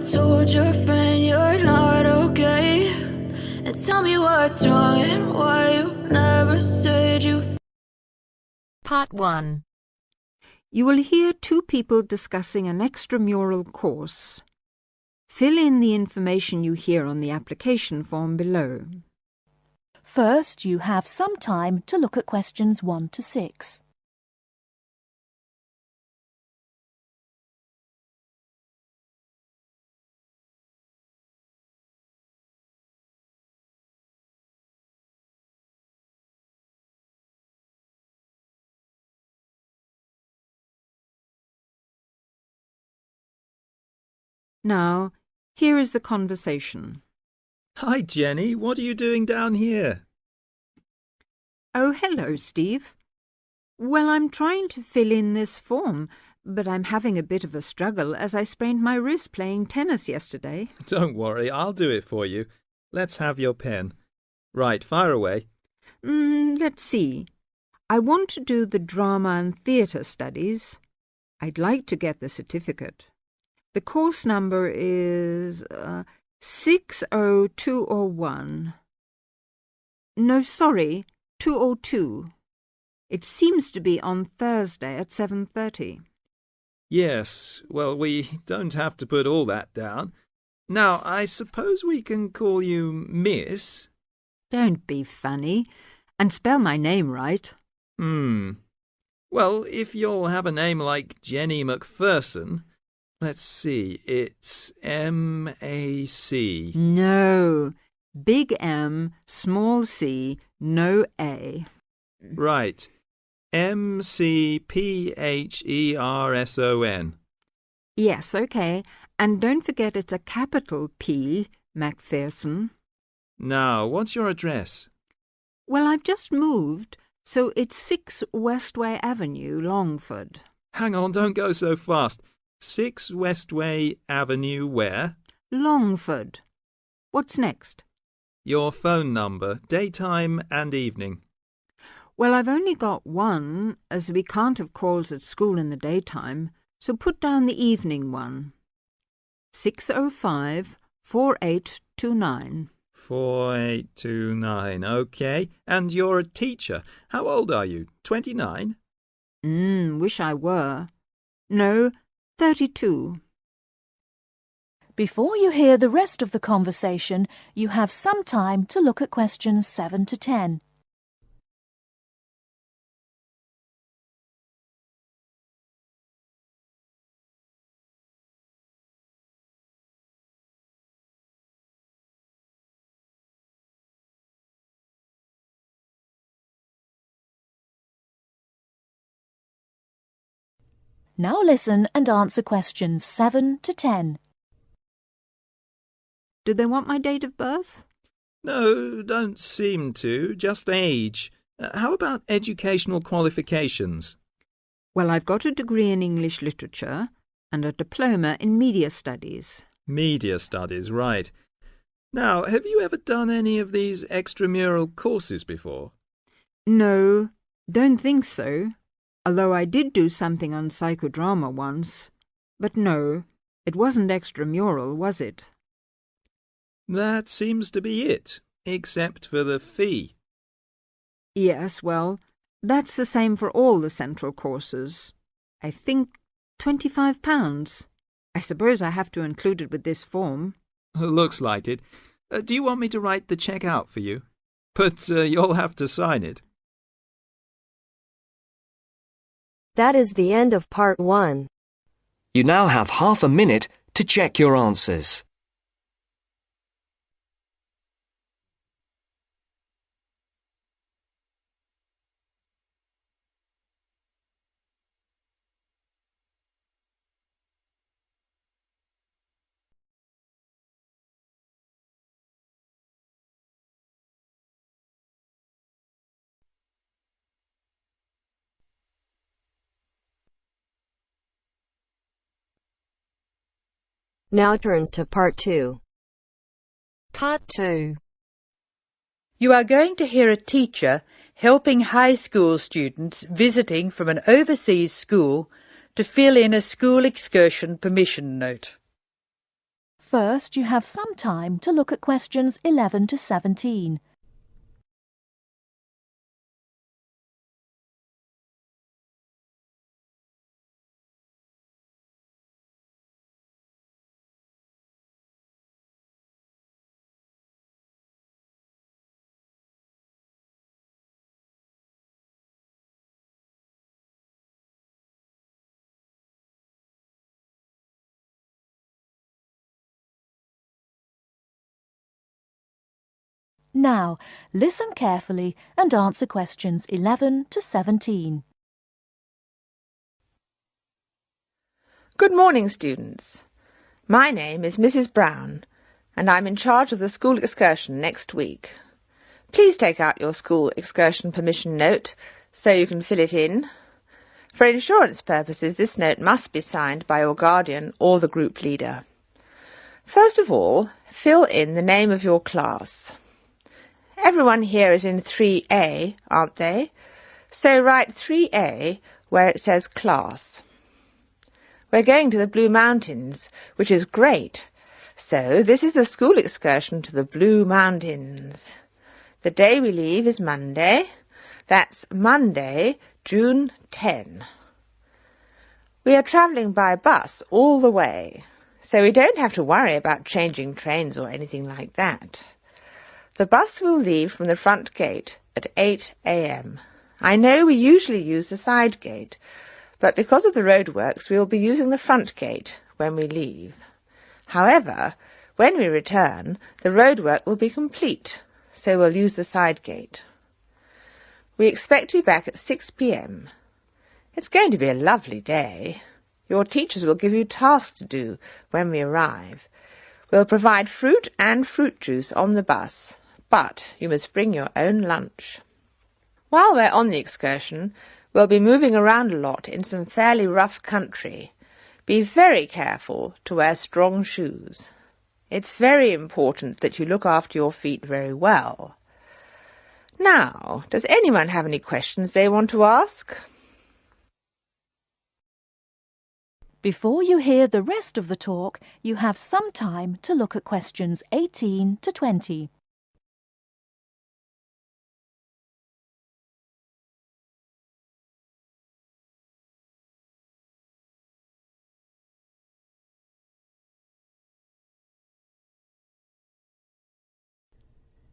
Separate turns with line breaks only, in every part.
told your friend you're not okay, and tell me what's wrong and why you never said you.
Part 1.
You will hear two people discussing an extramural course. Fill in the information you hear on the application form below.
First, you have some time to look at questions 1 to 6.
Now, here is the conversation.
Hi, Jenny. What are you doing down here?
Oh, hello, Steve. Well, I'm trying to fill in this form, but I'm having a bit of a struggle as I sprained my wrist playing tennis yesterday.
Don't worry, I'll do it for you. Let's have your pen. Right, fire away.
Let's see. I want to do the drama and theatre studies. I'd like to get the certificate. The course number is 60201. No, sorry, 202. It seems to be on Thursday at 7:30.
Yes, well, we don't have to put all that down. Now, I suppose we can call you Miss?
Don't be funny, and spell my name right.
Well, if you'll have a name like Jenny McPherson, let's see, it's M-A-C.
No, big M, small c, no A.
Right, M-C-P-H-E-R-S-O-N.
Yes, okay, and don't forget it's a capital P, Macpherson.
Now, what's your address?
Well, I've just moved, so it's 6 Westway Avenue, Longford.
Hang on, don't go so fast. 6 Westway Avenue where?
Longford. What's next?
Your phone number, daytime and evening.
Well, I've only got one, as we can't have calls at school in the daytime, so put down the evening one. 605-4829.
4829, OK. And you're a teacher. How old are you? 29?
Wish I were. No, 32.
Before you hear the rest of the conversation, you have some time to look at questions 7 to 10. Now listen and answer questions 7 to 10.
Do they want my date of birth?
No, don't seem to. Just age. How about educational qualifications?
Well, I've got a degree in English literature and a diploma in media studies.
Media studies, right. Now, have you ever done any of these extramural courses before?
No, don't think so. Although I did do something on psychodrama once. But no, it wasn't extramural, was it?
That seems to be it, except for the fee.
Yes, well, that's the same for all the central courses. I think £25. I suppose I have to include it with this form.
Looks like it. Do you want me to write the cheque out for you? But you'll have to sign it.
That is the end of part 1.
You now have half a minute to check your answers.
Now turns to part 2. Part 2.
You are going to hear a teacher helping high school students visiting from an overseas school to fill in a school excursion permission note.
First, you have some time to look at questions 11 to 17. Now, listen carefully and answer questions 11 to 17.
Good morning, students. My name is Mrs. Brown, and I'm in charge of the school excursion next week. Please take out your school excursion permission note so you can fill it in. For insurance purposes, this note must be signed by your guardian or the group leader. First of all, fill in the name of your class. Everyone here is in 3A, aren't they? So write 3A where it says class. We're going to the Blue Mountains, which is great. So this is the school excursion to the Blue Mountains. The day we leave is Monday. That's Monday, June 10. We are travelling by bus all the way, so we don't have to worry about changing trains or anything like that. The bus will leave from the front gate at 8 a.m. I know we usually use the side gate, but because of the roadworks we will be using the front gate when we leave. However, when we return, the roadwork will be complete, so we'll use the side gate. We expect to be back at 6 p.m. It's going to be a lovely day. Your teachers will give you tasks to do when we arrive. We'll provide fruit and fruit juice on the bus, but you must bring your own lunch. While we're on the excursion, we'll be moving around a lot in some fairly rough country. Be very careful to wear strong shoes. It's very important that you look after your feet very well. Now, does anyone have any questions they want to ask?
Before you hear the rest of the talk, you have some time to look at questions 18 to 20.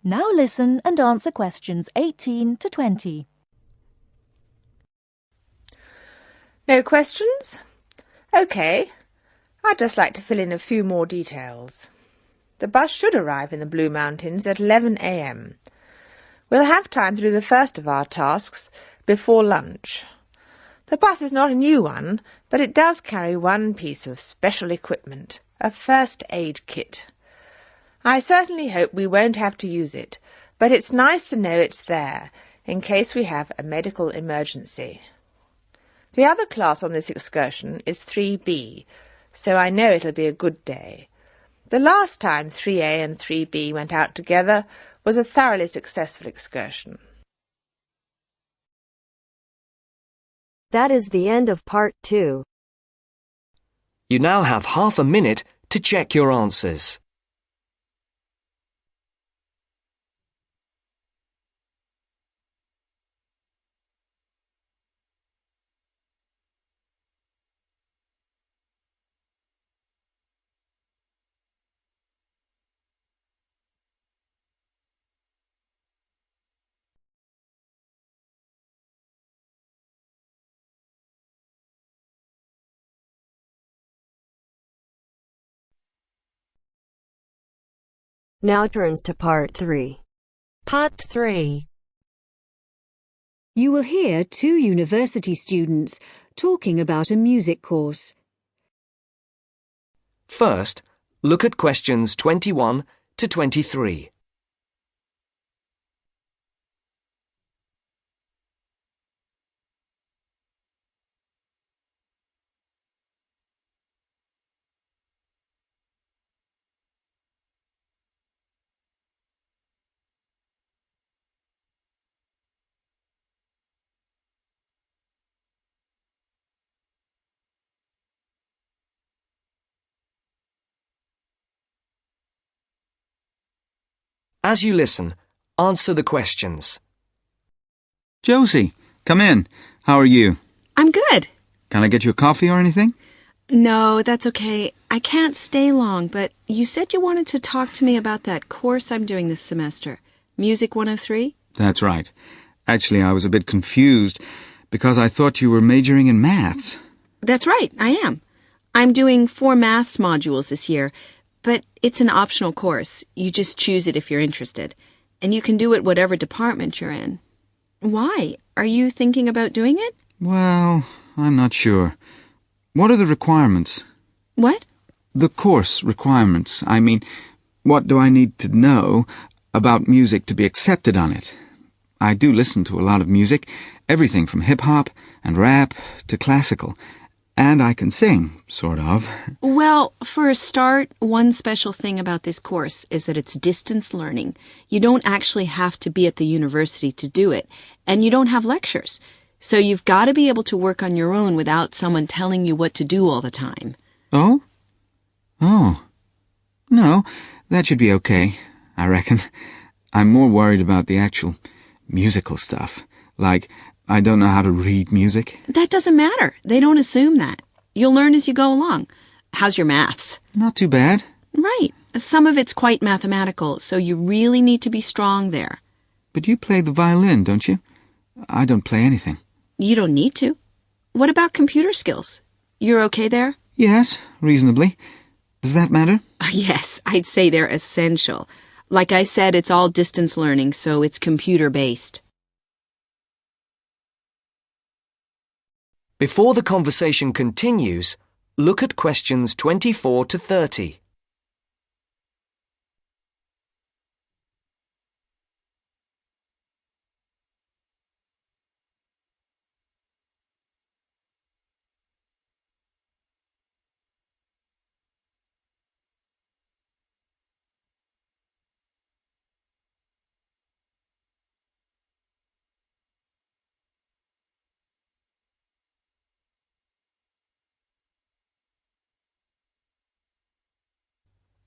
Now listen and answer questions 18 to 20.
No questions? OK. I'd just like to fill in a few more details. The bus should arrive in the Blue Mountains at 11 a.m. We'll have time to do the first of our tasks before lunch. The bus is not a new one, but it does carry one piece of special equipment, a first aid kit. I certainly hope we won't have to use it, but it's nice to know it's there in case we have a medical emergency. The other class on this excursion is 3B, so I know it'll be a good day. The last time 3A and 3B went out together was a thoroughly successful excursion.
That is the end of part 2.
You now have half a minute to check your answers.
Now turns to part 3.
Part 3. You will hear 2 university students talking about a music course.
First, look at questions 21 to 23. As you listen, answer the questions.
Josie, come in. How are you?
I'm good.
Can I get you a coffee or anything?
No, that's okay. I can't stay long, but you said you wanted to talk to me about that course I'm doing this semester, Music 103?
That's right. Actually, I was a bit confused because I thought you were majoring in maths.
That's right, I am. I'm doing 4 maths modules this year, but it's an optional course. You just choose it if you're interested, and you can do it whatever department you're in. Why? Are you thinking about doing it?
Well, I'm not sure. What are the requirements?
What?
The course requirements. I mean, what do I need to know about music to be accepted on it? I do listen to a lot of music, everything from hip-hop and rap to classical. And I can sing, sort of.
Well, for a start, one special thing about this course is that it's distance learning. You don't actually have to be at the university to do it, and you don't have lectures. So you've got to be able to work on your own without someone telling you what to do all the time.
Oh? Oh. No, that should be okay, I reckon. I'm more worried about the actual musical stuff. Like, I don't know how to read music.
That doesn't matter. They don't assume that. You'll learn as you go along. How's your maths?
Not too bad.
Right. Some of it's quite mathematical, so you really need to be strong there.
But you play the violin, don't you? I don't play anything.
You don't need to. What about computer skills? You're okay there?
Yes, reasonably. Does that matter?
Yes, I'd say they're essential. Like I said, it's all distance learning, so it's computer-based.
Before the conversation continues, look at questions 24 to 30.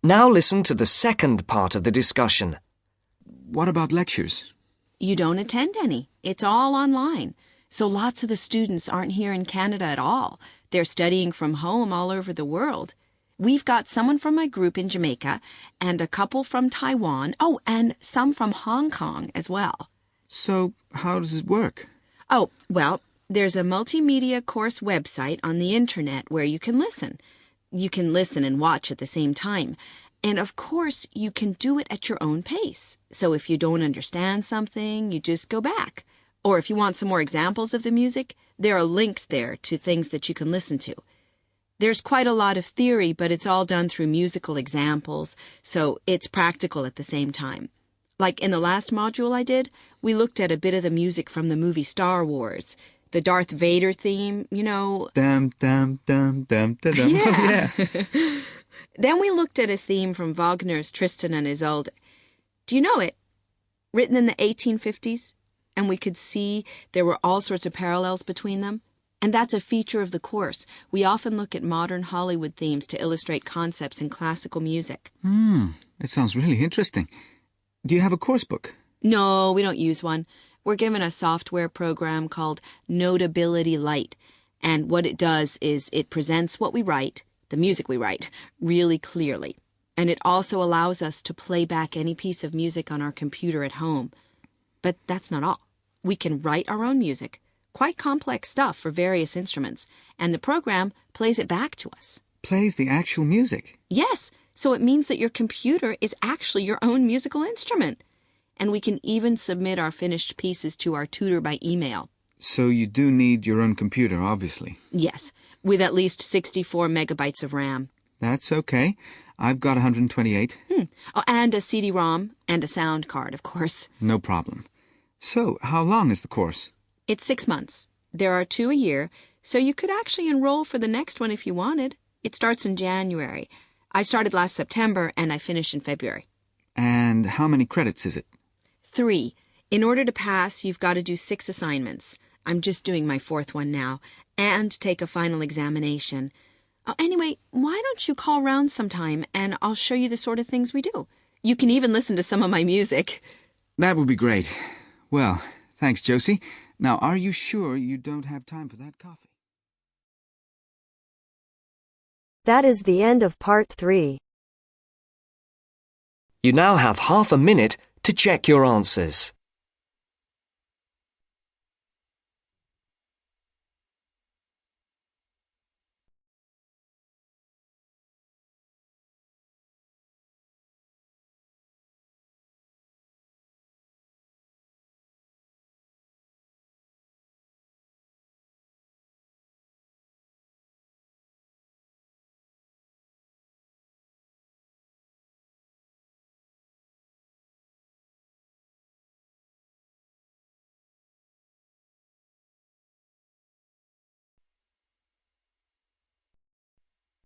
Now listen to the second part of the discussion.
What about lectures?
You don't attend any. It's all online. So lots of the students aren't here in Canada at all. They're studying from home all over the world. We've got someone from my group in Jamaica and a couple from Taiwan. Oh, and some from Hong Kong as well.
So, how does it work?
Oh, well, there's a multimedia course website on the internet where you can listen. You can listen and watch at the same time. And of course, you can do it at your own pace. So if you don't understand something, you just go back. Or if you want some more examples of the music, there are links there to things that you can listen to. There's quite a lot of theory, but it's all done through musical examples, so it's practical at the same time. Like in the last module I did, we looked at a bit of the music from the movie Star Wars. The Darth Vader theme, you know.
Dum, dum, dum, dum, dum, dum.
Yeah.
Yeah.
Then we looked at a theme from Wagner's Tristan and Isolde. Do you know it? Written in the 1850s. And we could see there were all sorts of parallels between them. And that's a feature of the course. We often look at modern Hollywood themes to illustrate concepts in classical music.
It sounds really interesting. Do you have a course book?
No, we don't use one. We're given a software program called Notability Lite, and what it does is it presents what we write, the music we write, really clearly. And it also allows us to play back any piece of music on our computer at home. But that's not all. We can write our own music, quite complex stuff for various instruments, and the program plays it back to us.
Plays the actual music?
Yes, so it means that your computer is actually your own musical instrument. And we can even submit our finished pieces to our tutor by email.
So you do need your own computer, obviously.
Yes, with at least 64 megabytes of RAM.
That's okay. I've got 128.
Oh, and a CD-ROM and a sound card, of course.
No problem. So, how long is the course?
It's 6 months. There are 2 a year, so you could actually enroll for the next one if you wanted. It starts in January. I started last September and I finish in February.
And how many credits is it?
3. In order to pass, you've got to do 6 assignments. I'm just doing my 4th one now. And take a final examination. Anyway, why don't you call round sometime and I'll show you the sort of things we do. You can even listen to some of my music.
That would be great. Well, thanks, Josie. Now, are you sure you don't have time for that coffee?
That is the end of part 3.
You now have half a minute to check your answers.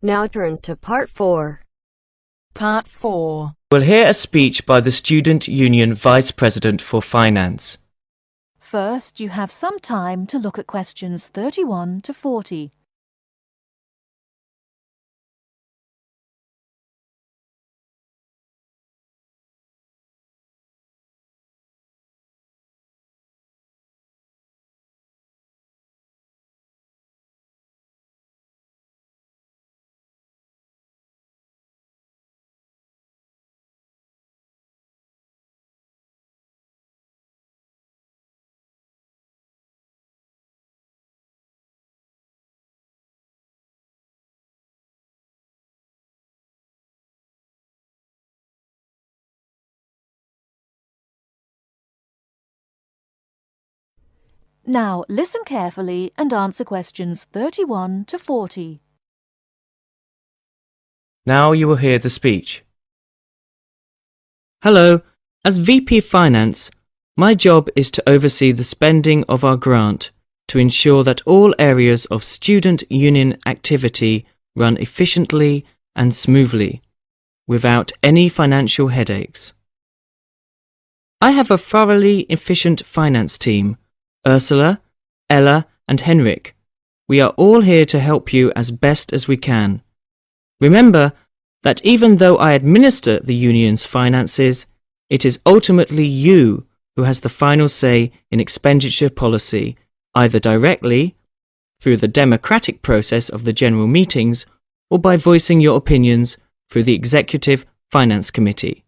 Now turns to part 4.
Part 4. We'll hear a speech by the Student Union Vice President for Finance.
First, you have some time to look at questions 31 to 40. Now listen carefully and answer questions 31 to 40.
Now you will hear the speech. Hello, as VP Finance, my job is to oversee the spending of our grant to ensure that all areas of student union activity run efficiently and smoothly, without any financial headaches. I have a thoroughly efficient finance team. Ursula, Ella and Henrik. We are all here to help you as best as we can. Remember that even though I administer the union's finances, it is ultimately you who has the final say in expenditure policy, either directly, through the democratic process of the general meetings, or by voicing your opinions through the Executive Finance Committee.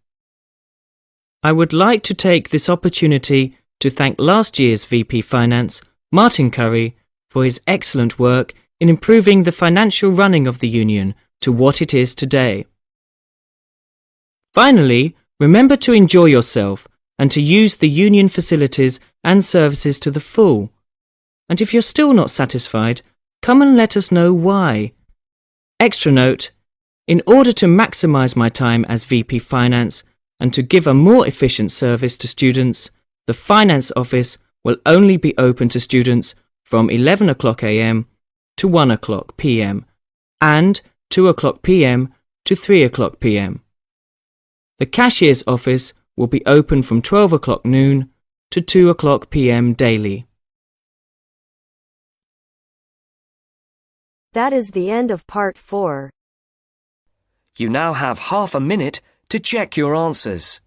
I would like to take this opportunity to thank last year's VP Finance, Martin Curry, for his excellent work in improving the financial running of the union to what it is today. Finally, remember to enjoy yourself and to use the union facilities and services to the full. And if you're still not satisfied, come and let us know why. Extra note, in order to maximise my time as VP Finance and to give a more efficient service to students, the Finance Office will only be open to students from 11 o'clock a.m. to 1 o'clock p.m. and 2 o'clock p.m. to 3 o'clock p.m. The Cashier's Office will be open from 12 o'clock noon to 2 o'clock p.m. daily.
That is the end of part 4.
You now have half a minute to check your answers.